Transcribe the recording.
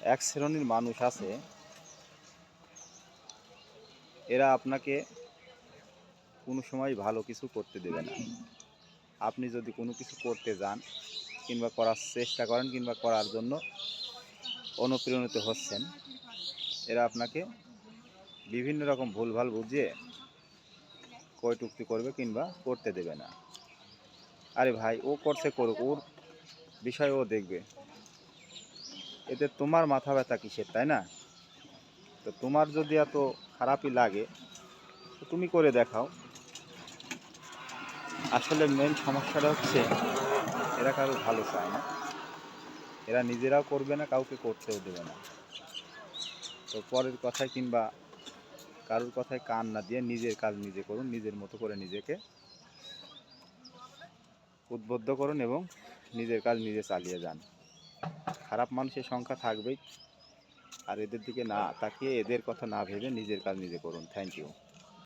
এক শ্রেণীর মানুষ আছে, এরা আপনাকে কোনো সময় ভালো কিছু করতে দেবে না। আপনি যদি কোনো কিছু করতে যান কিংবা করার চেষ্টা করেন কিংবা করার জন্য অনুপ্রাণিত হচ্ছেন, এরা আপনাকে বিভিন্ন রকম ভুলভাল বুঝিয়ে কটূক্তি করবে কিংবা করতে দেবে না। আরে ভাই, ও করছে করুক, ওর বিষয় ও দেখবে, এতে তোমার মাথা ব্যথা কিসের, তাই না? তো তোমার যদি এত খারাপই লাগে তো তুমি করে দেখাও। আসলে মেন সমস্যাটা হচ্ছে এরা কারো ভালো চায় না, এরা নিজেরাও করবে না, কাউকে করতেও দেবে না। তো পরের কথায় কিংবা কারোর কথায় কান না দিয়ে নিজের কাজ নিজে করুন, নিজের মতো করে নিজেকে উদ্বুদ্ধ করুন এবং নিজের কাজ নিজে চালিয়ে যান। খারাপ মানুষের সংখ্যা থাকবেই, আর এদের দিকে না তাকিয়ে এদের কথা না ভেবে নিজের কাজ নিজে করুন। Thank you.